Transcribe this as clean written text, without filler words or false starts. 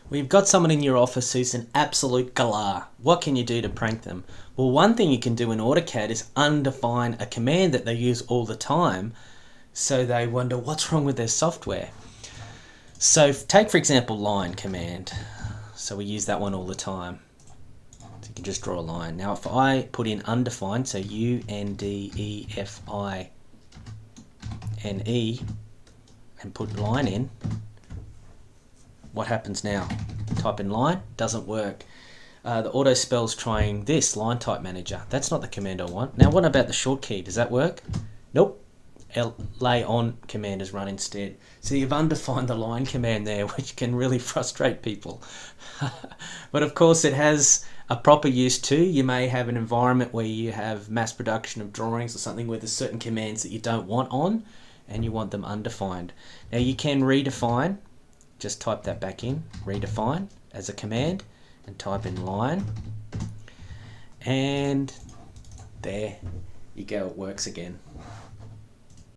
We've got someone in your office who's an absolute galah. What can you do to prank them? Well, one thing you can do in AutoCAD is undefine a command that they use all the time, so they wonder what's wrong with their software. So take, for example, line command. So we use that one all the time. So you can just draw a line. Now if I put in undefined, so UNDEFINE, and put line in, what happens now? Type in line, doesn't work. The auto spell's trying this, line type manager. That's not the command I want. Now what about the short key? Does that work? Nope. Lay on command is run instead. So you've undefined the line command there, which can really frustrate people. But of course it has a proper use too. You may have an environment where you have mass production of drawings or something where there's certain commands that you don't want on and you want them undefined. Now you can redefine. Just type that back in, redefine as a command, and type in line, and there you go, it works again.